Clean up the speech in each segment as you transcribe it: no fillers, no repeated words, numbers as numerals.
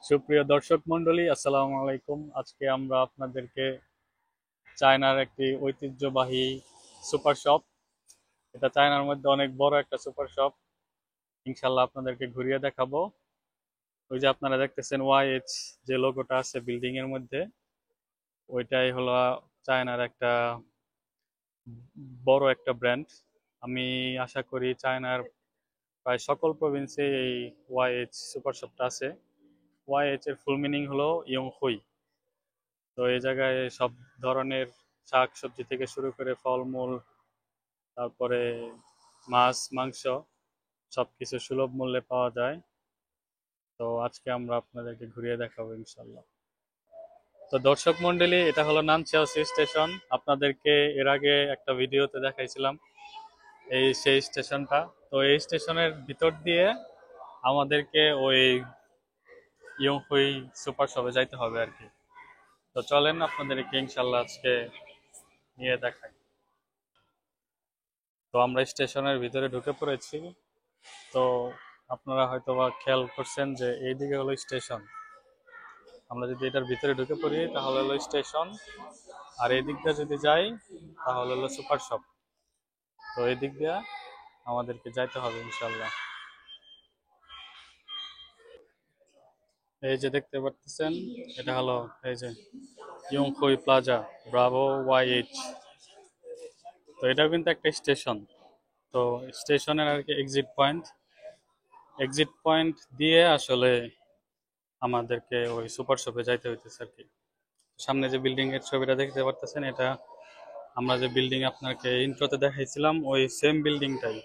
সুপ্রিয় দর্শক মণ্ডলী, আসসালামু আলাইকুম। আজকে আমরা আপনাদেরকে চায়নার একটি ঐতিহ্যবাহী সুপার শপ, এটা চায়নার মধ্যে অনেক বড় একটা সুপার শপ, ইনশাল্লাহ আপনাদেরকে ঘুরিয়ে দেখাবো। ওই যে আপনারা দেখতেছেন ওয়াইএইচ যে লোগোটা আছে বিল্ডিং এর মধ্যে, ওইটাই হলো চায়নার একটা বড় একটা ব্র্যান্ড। আমি আশা করি চায়নার প্রায় সকল প্রভিন্সে এই ওয়াইএইচ সুপার শপটা আছে। ওয়াইএইচ এর ফুল মিনিং হলো ইয়ংহুই। তো এই জায়গায় সব ধরনের শাক সবজি থেকে শুরু করে ফলমূল, তারপরে মাছ মাংস সবকিছু সুলভ মূল্যে পাওয়া যায়। তো আজকে আমরা আপনাদেরকে ঘুরিয়ে দেখাবো ইনশাল্লাহ। তো দর্শক মন্ডলী, এটা হলো নানচিয়াওসি স্টেশন। আপনাদেরকে এর আগে একটা ভিডিওতে দেখাইছিলাম এই সেই স্টেশনটা। তো এই স্টেশনের ভিতর দিয়ে আমাদেরকে ওই ইয়ংহুই সুপার শপে যাইতে হবে আর কি। তো চলেন আপনাদেরকে ইনশাল্লাহ আজকে নিয়ে দেখাই। তো আমরা স্টেশনের ভিতরে ঢুকে পড়েছি। তো আপনারা হয়তো বা খেয়াল করছেন যে এইদিকে হলো স্টেশন। আমরা যদি এটার ভিতরে ঢুকে পড়ি তাহলে হলো স্টেশন, আর এই দিক দিয়ে যদি যাই তাহলে হলো সুপার শপ। তো এই দিক দিয়ে আমাদেরকে যাইতে হবে ইনশাল্লাহ। এই যে দেখতে পাচ্ছেন, এটা হলো এই যে ইয়ংখুই প্লাজা ব্রাভো ওয়াইএইচ। তো এটাও কিন্তু একটা স্টেশন। তো স্টেশনের আর কি এক্সিট পয়েন্ট দিয়ে আসলে আমাদেরকে ওই সুপার শপে যাইতে হইতেছে আর কি। সামনে যে বিল্ডিং এর ছবিটা দেখতে পারতেছেন, এটা আমরা যে বিল্ডিং আপনাকে ইন্ট্রোতে দেখাইছিলাম ওই সেম বিল্ডিংটাই।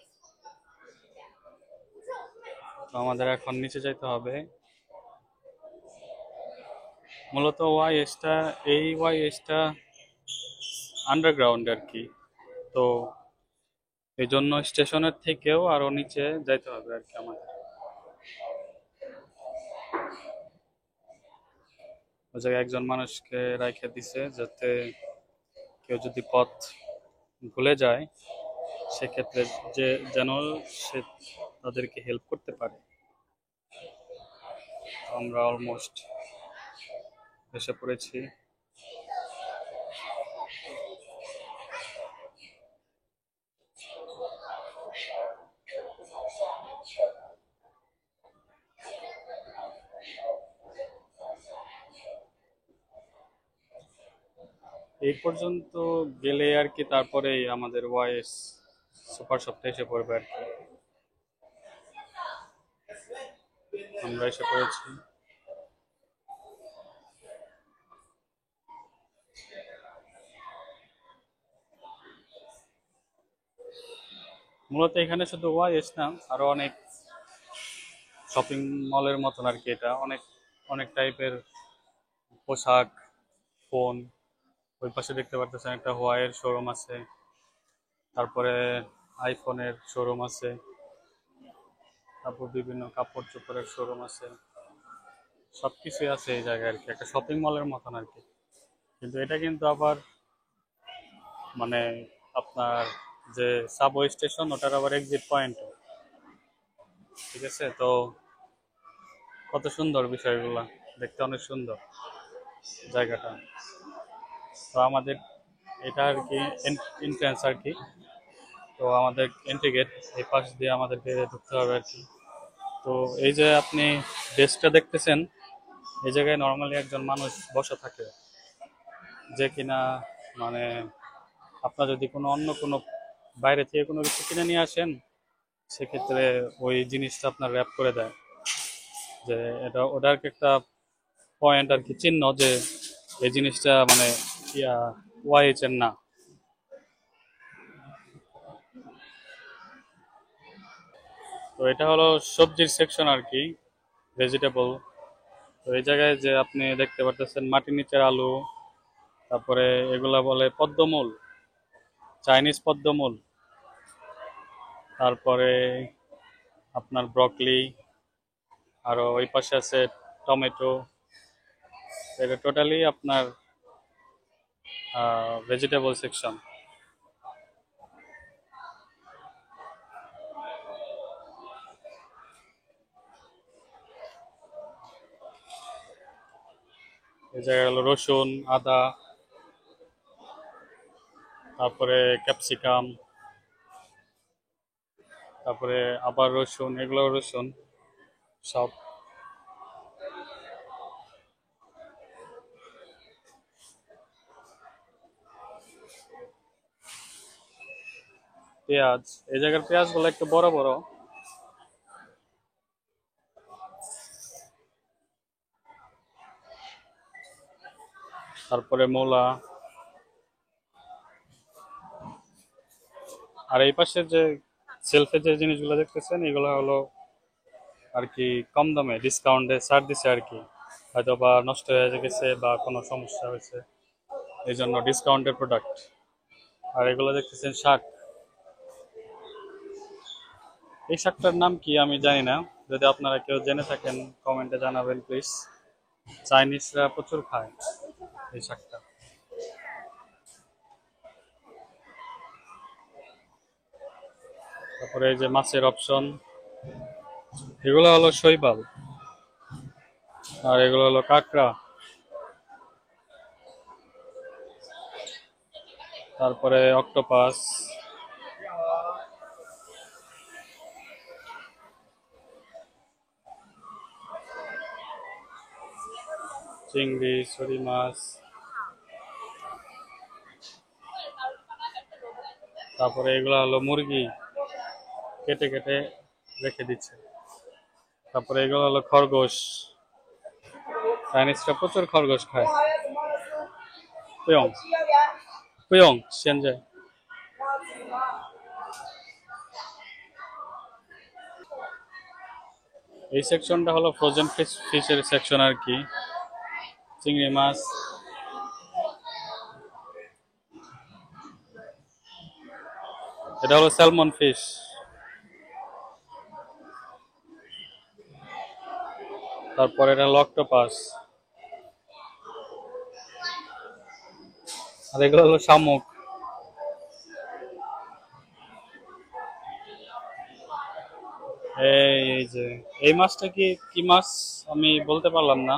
তো আমাদের এখন নিচে যাইতে হবে। মূলত ওয়াই এসটা আন্ডারগ্রাউন্ড আর কি। তো এই জন্য স্টেশনের থেকেও আরো নিচে যাইতে হবে আর কি আমাদের। ওই জায়গায় একজন মানুষকে রাইখে দিছে যাতে কেউ যদি পথ ভুলে যায় সেক্ষেত্রে যে যেন সে তাদেরকে হেল্প করতে পারে। আমরা অলমোস্ট এসে পড়েছি। এই পর্যন্ত গেলে আর কি তারপরেই আমাদের ওয়াইএস সুপার শপটা এসে পড়বে আর কি। আমরা এসে পড়েছি। মূলত এখানে শুধু ওয়াইএস না, আরো অনেক শপিং মলের মতন আর কি। এটা অনেক অনেক টাইপের পোশাক, ফোন। ওই পাশে দেখতে পারতেছেন একটা হোয়াইয়ের শোরুম আছে, তারপরে আইফোনের শোরুম আছে, তারপর বিভিন্ন কাপড় চোপড়ের শোরুম আছে। সবকিছুই আছে এই জায়গায় আর কি, একটা শপিং মলের মতন আর কি। কিন্তু এটা কিন্তু আবার মানে আপনার যে সাবওয়ে স্টেশন, ওটার আবার এক্সিট পয়েন্ট। ঠিক আছে। তো কত সুন্দর বিষয়গুলা, দেখতে অনেক সুন্দর জায়গাটা। তো আমাদের এটা আর কি এন্ট্রান্স আর কি। তো আমাদের এন্ট্রি গেট, এই পাশ দিয়ে আমাদেরকে ঢুকতে হবে আর কি। তো এই যে আপনি ডেস্কটা দেখতেছেন, এই জায়গায় নর্মালি একজন মানুষ বসা থাকে, যে কিনা মানে আপনার যদি কোনো অন্য কোনো বাইরে থেকে কোনো কিছু কিনে নিয়ে আসেন সেক্ষেত্রে ওই জিনিসটা আপনার র্যাপ করে দেয়। যে এটা ওটার একটা পয়েন্ট আর কি, চিহ্ন যে এই জিনিসটা মানে ইয়া ওয়াইএচ এর না। তো এটা হলো সবজির সেকশন আর কি, ভেজিটেবল। তো এই জায়গায় যে আপনি দেখতে পারতেছেন মাটির নিচের আলু, তারপরে এগুলা বলে পদ্মমূল, চাইনিজ পদ্মমূল, তারপরে আপনার ব্রকলি, আরো ওই পাশে আছে টমেটো। এটা টোটালি আপনার ভেজিটেবল সেকশন। এই জায়গায় হলো রসুন, আদা, তারপরে ক্যাপসিকাম, তারপরে আবার রসুন, এগুলো রসুন সব। পেঁয়াজ, এই জায়গার পেঁয়াজ গুলো একটু বড় বড়। তারপরে মূলা। আর এই পাশে যে সেলফে যে জিনিসগুলো দেখতেছেন এগুলো হলো আর কি কম দামে ডিসকাউন্টে ছাড় দিছে আর কি, হয়তো বা নষ্ট হয়ে গেছে বা কোনো সমস্যা হয়েছে এই জন্য ডিসকাউন্টের প্রোডাক্ট। আর এগুলো দেখতেছেন শাক, এই শাকটার নাম কি আমি জানি না, যদি আপনারা কেউ জেনে থাকেন কমেন্টে জানাবেন প্লিজ। চাইনিজরা প্রচুর খায় এই শাকটা। তারপরে এই যে মাছের অপশন, এগুলো হলো শৈবাল, আর এগুলো হলো কাঁকড়া, তারপরে অক্টোপাস, চিংড়ি, ছড়ি মাছ, তারপরে এগুলো হলো মুরগি কেটে কেটে রেখে দিচ্ছে। তারপরে এগুলো হলো খরগোশ, চাইনিজরা প্রচুর খরগোশ খায়। পুয়ং পুয়ং সেনজে। এই সেকশনটা হলো ফ্রোজেন ফিশের সেকশন আর কি, চিংড়ি মাছ। এটা হলো স্যালমন ফিশ। তারপরে এটা হলো অক্টোপাস, আর এগুলো হলো শামুক। এই যে এই মাছটা কি কি মাছ আমি বলতে পারলাম না,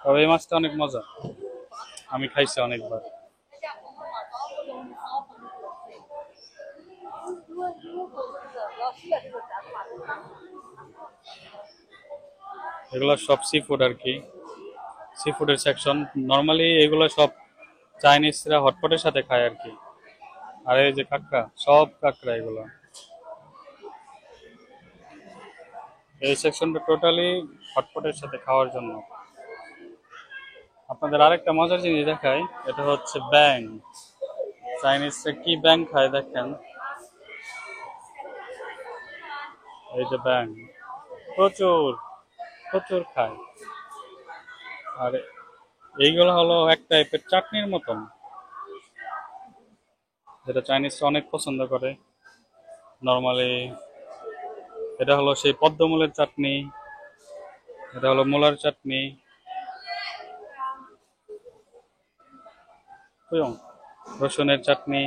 তবে এই মাছটা অনেক মজা, আমি খাইছি অনেকবার। এগুলো সব সি ফুড আর কি, সি ফুডের সেকশন। নর্মালি এগুলো সব চাইনিজরা হটপটের সাথে খায় আর কি। আর এই যে কাঁকড়া, সব কাঁকড়া এগুলো। এই সেকশনটা টোটালি হটপটের সাথে খাওয়ার জন্য। আপনাদের আরেকটা মজার জিনিস দেখাই, এটা হচ্ছে ব্যাং। চাইনিজরা কি ব্যাং খায় দেখেন, এই যে ব্যাং প্রচুর প্রচুর খায়। আর এইগুলো হলো এক টাইপের চাটনির মতন, যেটা চাইনিজরা অনেক পছন্দ করে নর্মালি। এটা হলো সেই পদ্মমূলের চাটনি, এটা হলো মূলার চাটনি, বুঝুন, রসুনের চাটনি,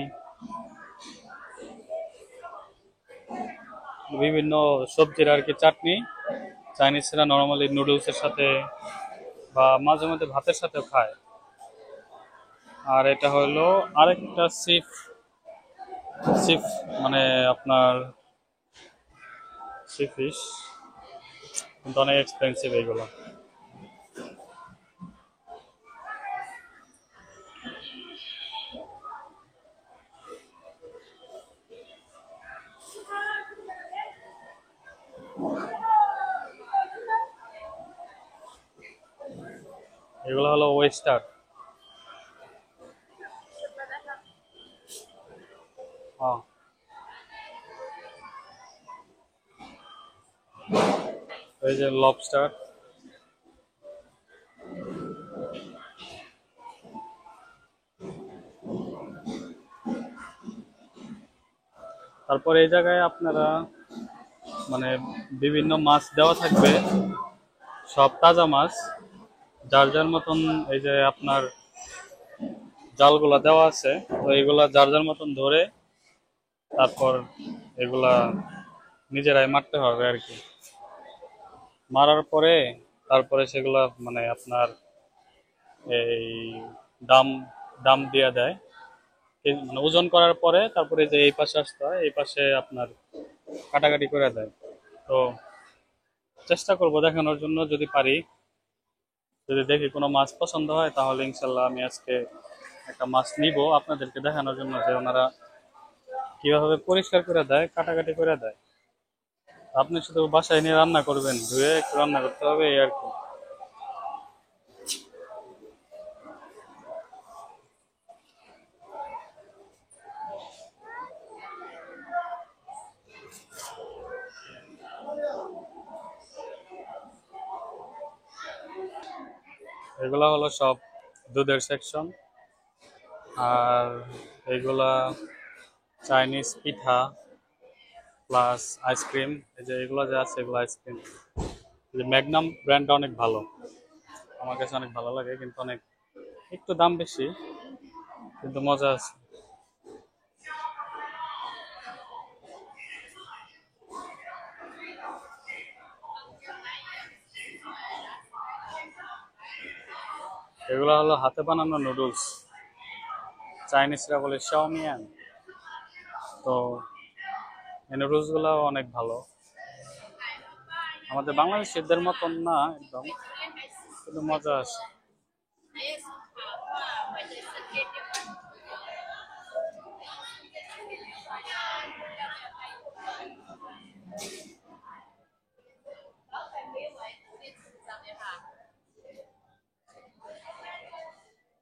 বিভিন্ন সবজির আর কি চাটনি। চাইনিজরা নর্মালি নুডলসের সাথে বা মাঝে মাঝে ভাতের সাথেও খায়। আর এটা হলো আরেকটা সিফ সিফ মানে আপনার সি ফিশ, কিন্তু অনেক এক্সপেন্সিভ এইগুলো। এগুলো হলো ওয়েস্টার। হ্যাঁ, এই যে লবস্টার। তারপর এই জায়গায় আপনারা মানে বিভিন্ন মাছ দেওয়া থাকবে, সব তাজা মাছ, যার যার মতন। এই যে আপনার জালগুলা দেওয়া আছে, তো এইগুলা যার যার মতন ধরে তারপর এগুলা নিজেরাই মারতে হবে আর কি। মারার পরে তারপরে সেগুলা মানে আপনার এই দাম দাম দিয়ে দেয়, মানে ওজন করার পরে তারপরে যে এই পাশে আসতে হয়, এই পাশে আপনার কাটাকাটি করে দেয়। তো চেষ্টা করব দেখানোর জন্য, যদি পারি, যদি দেখি কোনো মাছ পছন্দ হয় তাহলে ইনশাল্লাহ আমি আজকে একটা মাছ নিব আপনাদেরকে দেখানোর জন্য, যে ওনারা কিভাবে পরিষ্কার করে দেয়, কাটাকাটি করে দেয়। আপনি শুধু বাসায় নিয়ে রান্না করবেন, ধুয়ে একটু রান্না করতে হবে, এই আর কি। এগুলা হলো সব দুধের সেকশন। আর এইগুলা চাইনিজ পিঠা প্লাস আইসক্রিম। এই যে এগুলো যে আছে, এগুলো আইসক্রিম। এই যে ম্যাগনাম ব্র্যান্ডটা অনেক ভালো, আমার কাছে অনেক ভালো লাগে, কিন্তু অনেক একটু দাম বেশি, কিন্তু মজা আছে। এগুলো হলো হাতে বানানো নুডলস, চাইনিজরা বলে শাওমিয়ান। তো এই নুডলস গুলো অনেক ভালো, আমাদের বাংলাদেশিদের মতন না একদম, কিন্তু মজা আছে।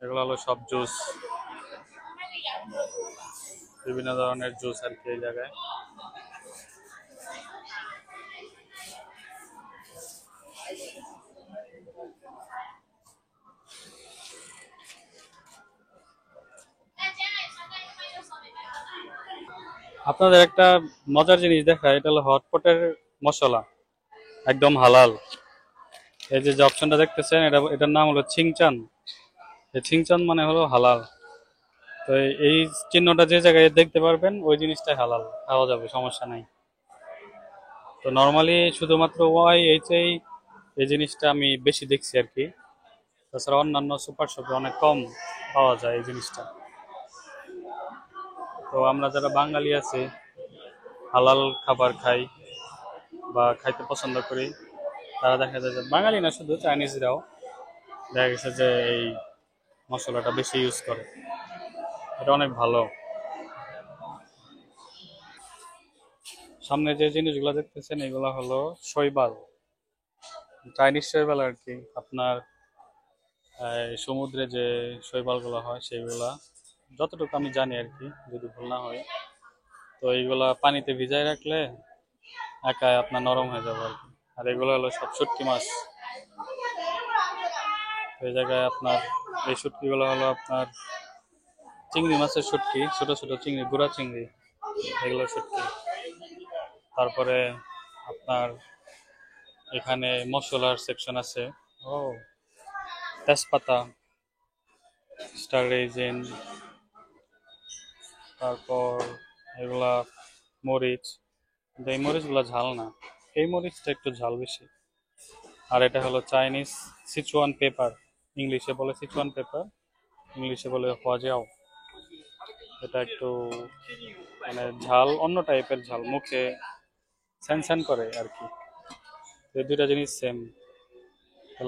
এগুলো হলো সব জুস, বিভিন্ন ধরনের জুস আর কি এই জায়গায়। আপনাদের একটা মজার জিনিস দেখা, এটা হলো হটপটের মশলা, একদম হালাল। এই যে অপশনটা দেখতেছেন, এটার নাম হলো ছিংচান। এই ছিংচান মানে হলো হালাল। তো এই চিহ্নটা যে জায়গায় দেখতে পারবেন, ওই জিনিসটাই হালাল, খাওয়া যাবে, সমস্যা নাই। তো নর্মালি শুধুমাত্র এই জিনিসটা আমি বেশি দেখছি আর কি। তাছাড়া অন্যান্য সুপার শপে অনেক কম পাওয়া যায় এই জিনিসটা। তো আমরা যারা বাঙালি আছি, হালাল খাবার খাই বা খাইতে পছন্দ করি, তারা দেখা যায় যে বাঙালি না, শুধু চাইনিজরাও দেখা গেছে যে এই মশলাটা বেশি ইউজ করে। এটা অনেক ভালো। সামনে যে জিনিসগুলো দেখতেছেন, এগুলো হলো শৈবাল, চাইনিজ শৈবাল আর কি। আপনার সমুদ্রে যে শৈবালগুলো হয় সেইগুলা, যতটুকু আমি জানি আর কি, যদি ভুল না হয়। তো এইগুলা পানিতে ভিজায় রাখলে একাই আপনার নরম হয়ে যাবে আর কি। আর এগুলো হলো সব শুটকি মাছ। এই জায়গায় আপনার এই শুটকিগুলো হলো আপনার চিংড়ি মাছের শুটকি, ছোট ছোট চিংড়ি, গুড়া চিংড়ি, এগুলো শুটকি। তারপরে আপনার এখানে মশলার সেকশন আছে। ও, তেজপাতা, স্টার রেজিন, তারপর এগুলা মরিচ। কিন্তু এই মরিচগুলো ঝাল না, এই মরিচটা একটু ঝাল বেশি। আর এটা হলো চাইনিজ সিচুয়ান পেপার, ইংলিশে বলে সিচুয়ান পেপার, ইংলিশে বলে হোয়াজিয়াও। এটা একটু মানে ঝাল, অন্য টাইপের ঝাল, মুখে স্যান স্যান করে আর কি। এই দুইটা জিনিস সেম,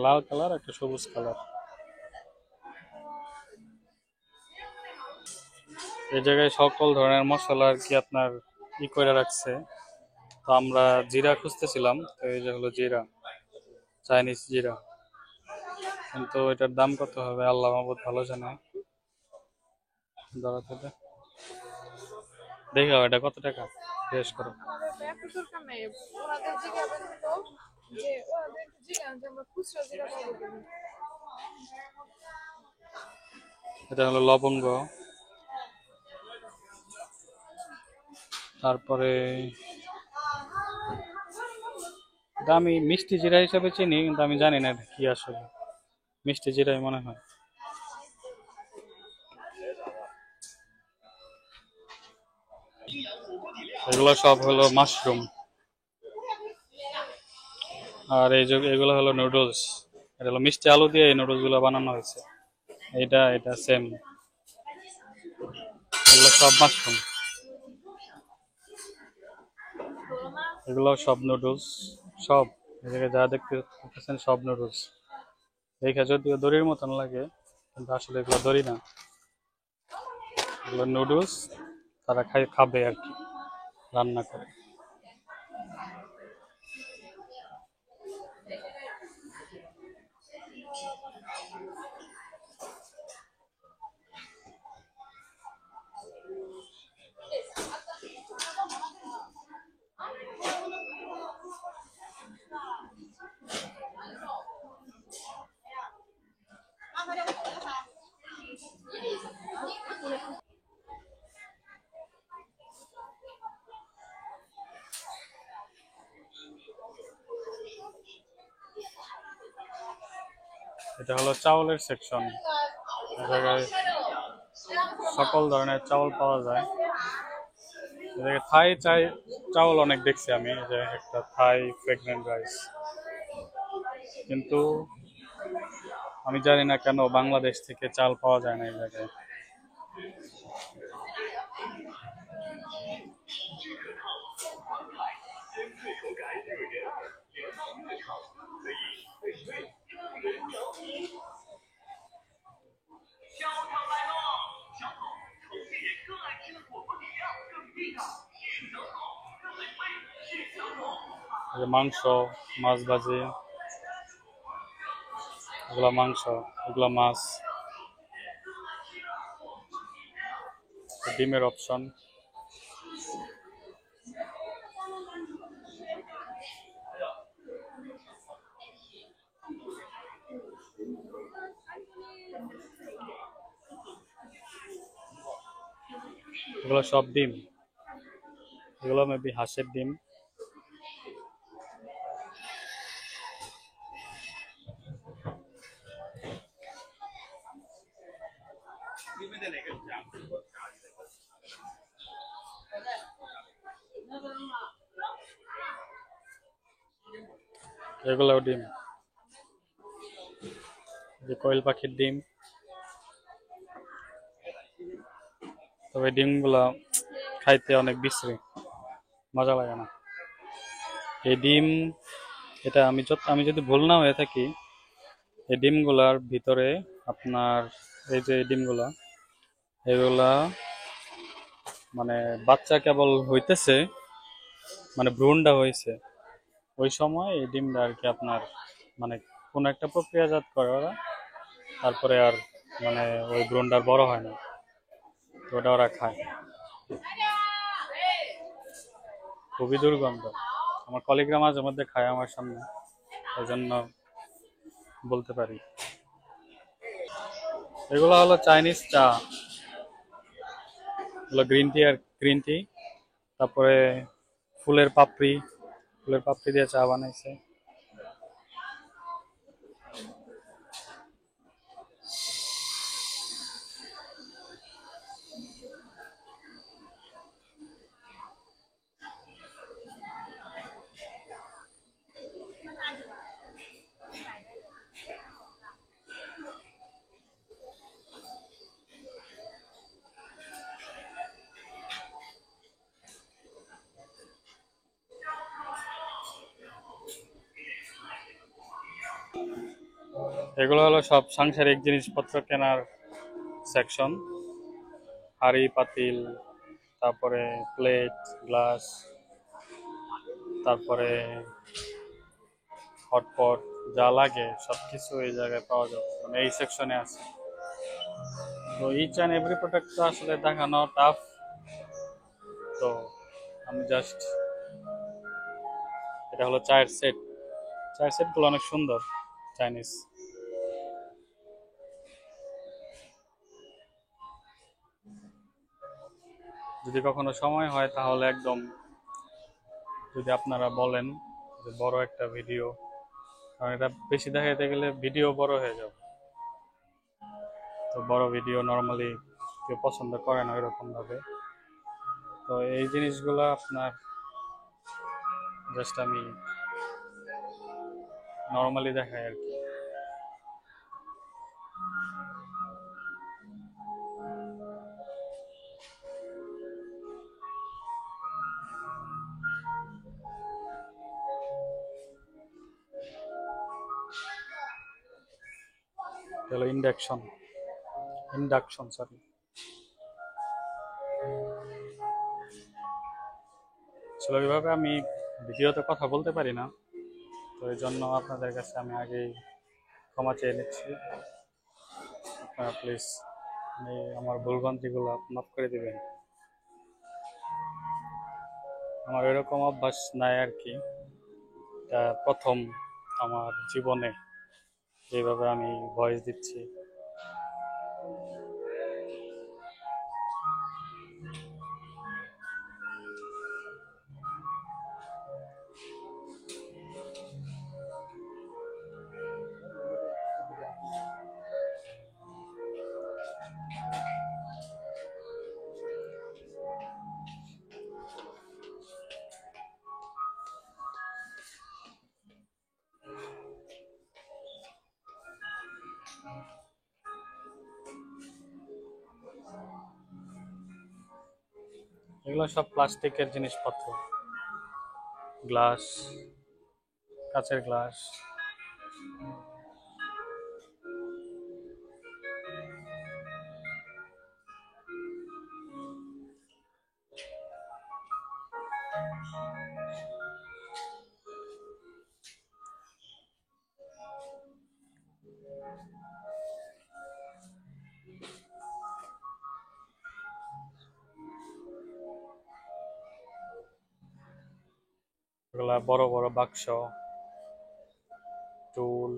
লাল কালার একটা সবুজ কালার। এই জায়গায় সকল ধরনের মশলা আর কি আপনার করে রাখছে। তো আমরা জিরা খুঁজতেছিলাম, তো এই যে হলো জিরা, চাইনিজ জিরা। কিন্তু এটার দাম কত হবে আল্লাহ মাহবুদ ভালো জানে। দাঁড়াতে দে, দেখো এটা কত টাকা, জিজ্ঞেস করো। এটা হলো লবঙ্গ, তারপরে এটা আমি মিষ্টি জিরা হিসাবে চিনি, কিন্তু আমি জানি না এটা কি আসলে। মিষ্টি জিরাই মনে হয়। এগুলো সব হলো মাশরুম। আর এই যে এগুলো হলো নুডলস, এটা হলো মিষ্টি আলু দিয়ে এই নুডলস গুলো বানানো হয়েছে। এটা সেম, এগুলো সব মাশরুম, এগুলো সব নুডলস, সব এদিকে যা দেখতে পাচ্ছেন সব নুডলস। দেখে যদিও দড়ির মতন লাগে, কিন্তু আসলে এগুলো দড়ি না, এগুলো নুডলস। তারা খাবে আর কি, রান্না করে। এটা হলো চাউলের সেকশন, এ জায়গায় সকল ধরনের চাউল পাওয়া যায়। এদিকে থাই চাউল অনেক দেখছি আমি, এই যে একটা থাই ফ্রেগনেন্ট রাইস। কিন্তু আমি জানি না কেন বাংলাদেশ থেকে চাল পাওয়া যায় না এই জায়গায়। এই যে মাংস, মাছ ভাজি, এগুলা মাংস, এগুলা মাছ, ডিমের অপশন। এগুলো সব ডিম, এগুলো মেবি হাঁসের ডিম। এগুলোও ডিম, যে কোয়েল পাখির ডিম। তবে ডিমগুলা খাইতে অনেক বিশ্রী, মজা লাগে না এই ডিম। এটা আমি যদি ভুল না হয়ে থাকি, এই ডিমগুলার ভিতরে আপনার, এই যে ডিমগুলা, এগুলা মানে বাচ্চা কেবল হইতেছে, মানে ভ্রূণটা হয়েছে ওই সময় এই ডিমটা আর কি আপনার, মানে কোন একটা প্রক্রিয়াজাত করে ওরা, তারপরে আর মানে ওই ভ্রূণটা আর বড় হয় না, তো ওটা ওরা খায়। খুবই দুর্গন্ধ, আমার কলিগরা মাঝে মধ্যে খায় আমার সামনে, এই জন্য বলতে পারি। এগুলো হলো চাইনিজ চা, এগুলো গ্রিন টি, তারপরে ফুলের পাপড়ি, ফুলের পাপড়ি দিয়ে চা বানাইছে। এগুলো হলো সব সাংসারিক জিনিসপত্র কেনার সেকশন, হাঁড়ি পাতিল, তারপরে প্লেট গ্লাস, তারপরে হটপট, যা লাগে সবকিছু এই জায়গায় পাওয়া যাবে, মানে এই সেকশনে আছে। তো ইচ অ্যান্ড এভরি প্রোডাক্ট তো আসলে দেখানো টাফ, তো আমি জাস্ট, এটা হলো চায়ের সেট, চায়ের সেটগুলো অনেক সুন্দর, চাইনিজ। যদি কখনো সময় হয় তাহলে একদম, যদি আপনারা বলেন যে বড় একটা ভিডিও, কারণ এটা বেশি দেখাতে গেলে ভিডিও বড় হয়ে যাবে, তো বড় ভিডিও নর্মালি কেউ পছন্দ করে না এরকম ভাবে। তো এই জিনিসগুলো আপনার জাস্ট আমি নর্মালি দেখাই আর কি। হলো ইন্ডাকশন, ইন্ডাকশন সরি। আসলে ওইভাবে আমি ভিডিওতে কথা বলতে পারি না, তো এই জন্য আপনাদের কাছে আমি আগেই ক্ষমা চেয়ে নিচ্ছি। আপনারা প্লিজ আমার ভুলভ্রান্তিগুলো মাফ করে দিবেন। আমার এরকম অভ্যাস নাই আর কি, এটা প্রথম আমার জীবনে এইভাবে আমি ভয়েস দিচ্ছি। এগুলো সব প্লাস্টিকের জিনিসপত্র, গ্লাস, কাঁচের গ্লাস। এগুলা বড় বড় বাক্স, টুল।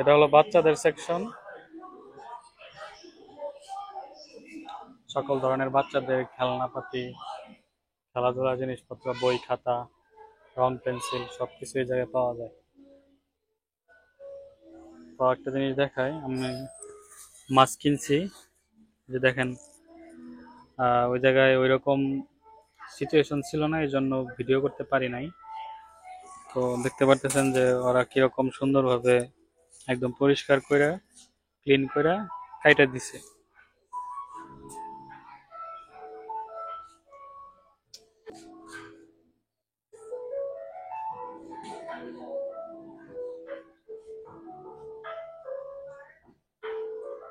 এটা হলো বাচ্চাদের সেকশন, সকল ধরনের বাচ্চাদের খেলনাপাতি, খেলাধুলার জিনিসপত্র, বই খাতা, রং পেন্সিল সবকিছু এই জায়গায় পাওয়া যায়। তো একটা জিনিস দেখাই, আমি মাছ কিনছি, যে দেখেন ওই জায়গায় ওই রকম সিচুয়েশন ছিল না, এই জন্য ভিডিও করতে পারি নাই। তো দেখতে পারতেছেন যে ওরা কিরকম সুন্দরভাবে একদম পরিষ্কার করে ক্লিন করে কাইটা দিছে।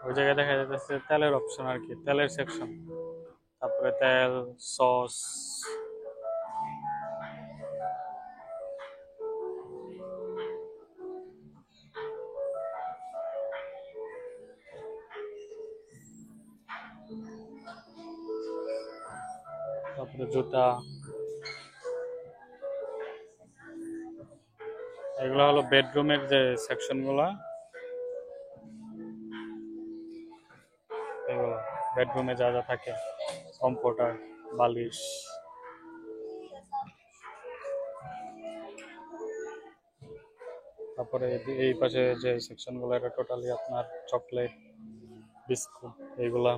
ওই জায়গায় দেখা যাচ্ছে তেলের অপশন আর কি, তেলের সেকশন, তারপরে তেল, সস। তারপরে জুতা। এগুলো হলো বেডরুমের যে সেকশন গুলা, এগুলো বেডরুমে যা যা থাকে, কম্ফোর্টার, বালিশ। তারপরে এই পাশে যে সেকশন গুলো, এটা টোটালি আপনার চকলেট, বিস্কুট এইগুলা।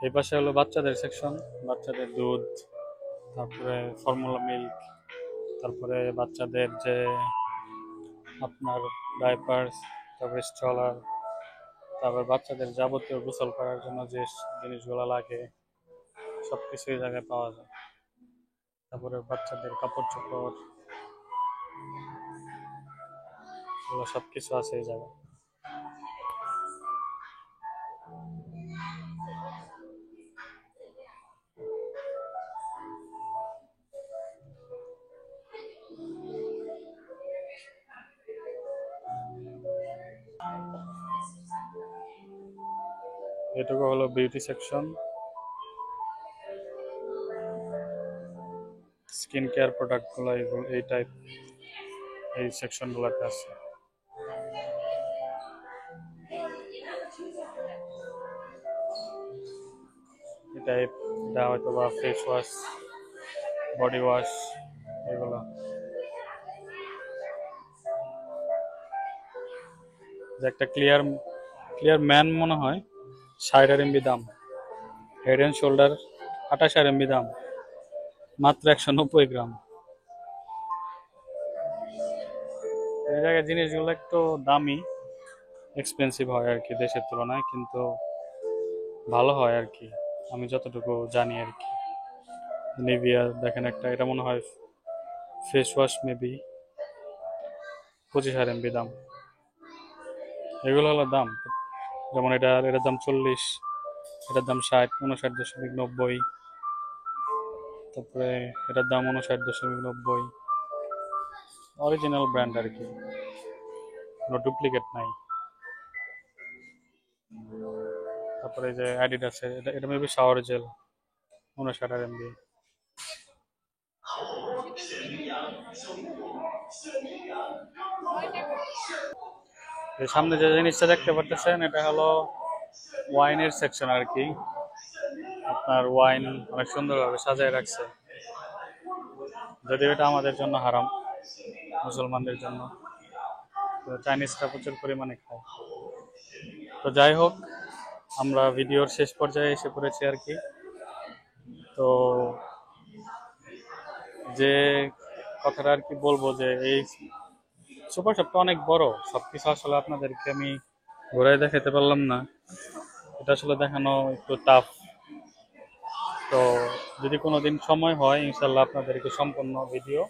এই পাশে হলো বাচ্চাদের সেকশন, বাচ্চাদের দুধ, তারপরে ফর্মুলা মিল্ক, তারপরে বাচ্চাদের যে আপনার ডাইপার্স, তারপরে স্ট্রলার, তারপর বাচ্চাদের যাবতীয় গোসল করার জন্য যে জিনিসগুলো লাগে সবকিছু এই জায়গায় পাওয়া যায়। তারপরে বাচ্চাদের কাপড় চোপড়, এগুলো সবকিছু আছে এই জায়গায়। এটুকু হলো beauty section, skin care product গুলো এই টাইপ এই সেকশন গুলোতে আছে। এই টাইপ এটা হয়তো বা ফেস ওয়াশ, বডি ওয়াশ এগুলো। যে একটা ক্লিয়ার ক্লিয়ার ম্যান মনে হয় 60 RMB দাম, হেড অ্যান্ড শোল্ডার 28 RMB দাম, মাত্র 190 গ্রাম। এই জায়গায় জিনিসগুলো একটু দামি, এক্সপেন্সিভ হয় আর কি দেশের তুলনায়, কিন্তু ভালো হয় আর কি, আমি যতটুকু জানি আর কি। নিভিয়া দেখেন একটা, এটা মনে হয় ফেস ওয়াশ, মেবি 25 RMB দাম। এগুলো হলো দাম, যেমন এটার দাম 40, এটার দাম 60, 59.90। তারপরে এটার দাম 59.90, অরিজিনাল ব্র্যান্ড আর কি, কোনো ডুপ্লিকেট নাই। তারপরে এই যে অ্যাডিডাসের, এটা মেবি শাওয়ার জেল, 59 RMB। এই সামনে যে জিনিসটা দেখতে পাচ্ছেন এটা হলো ওয়াইনের সেকশন আর কি। আপনার ওয়াইন অনেক সুন্দরভাবে সাজায় রাখছে, যদিও এটা আমাদের জন্য হারাম, মুসলমানদের জন্য। তো চাইনিজরা প্রচুর পরিমাণে খায়। তো যাই হোক, আমরা ভিডিওর শেষ পর্যায়ে এসে পড়েছি আর কি। তো যে কথাটা আর কি বলবো, যে এই সুপার শপটা অনেক বড়, সবকিছু আসলে আপনাদেরকে আমি ঘুরাই দেখাতে পারলাম না, এটা আসলে দেখানো একটু টাফ। তো যদি কোনোদিন সময় হয় ইনশাল্লাহ আপনাদেরকে সম্পূর্ণ ভিডিও,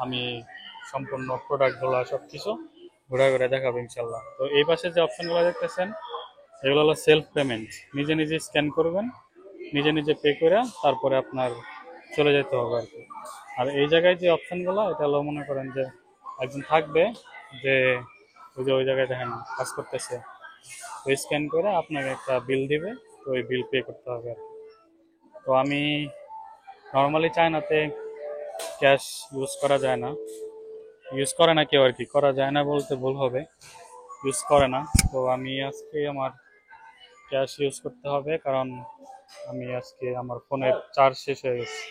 আমি সম্পূর্ণ প্রোডাক্টগুলো সব কিছু ঘুরে ঘুরে দেখাবো ইনশাল্লাহ। তো এই পাশে যে অপশনগুলো দেখতেছেন এগুলো হলো সেলফ পেমেন্ট, নিজে নিজে স্ক্যান করবেন, নিজে নিজে পে করে তারপরে আপনার চলে যেতে হবে আর কি। আর এই জায়গায় যে অপশনগুলো, এটা হলো মনে করেন যে একজন থাকবে, যে ওই জায়গায় দেখেন কাজ করতেছে, ওই স্ক্যান করে আপনাকে একটা বিল দিবে, তো ওই বিল পে করতে হবে আর কি। তো আমি নর্মালি চায়নাতে ক্যাশ ইউজ করা যায় না, ইউজ করে না কেউ আর কি, করা যায় না বলতে ভুল হবে, ইউজ করে না। তো আমি আজকে আমার ক্যাশ ইউজ করতে হবে, কারণ আমি আজকে আমার ফোনের চার্জ শেষ হয়ে গেছে।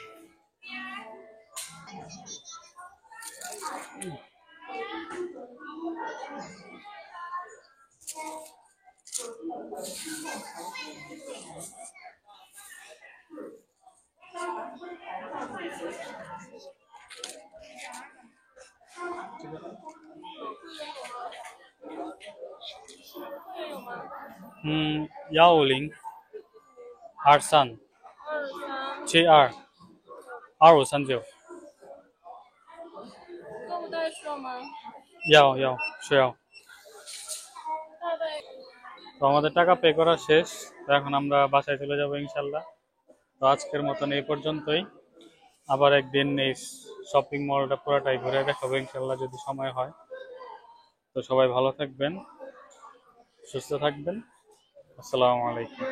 幺五零23722539。购物袋需要吗？要需要。大概তো আমাদের টাকা পে করা শেষ, তো এখন আমরা বাসায় চলে যাব ইনশাল্লাহ। তো আজকের মতন এই পর্যন্তই, আবার একদিন এই শপিং মলটা পুরোটাই ঘুরে দেখাবো ইনশাল্লাহ যদি সময় হয়। তো সবাই ভালো থাকবেন, সুস্থ থাকবেন, আসসালামু আলাইকুম।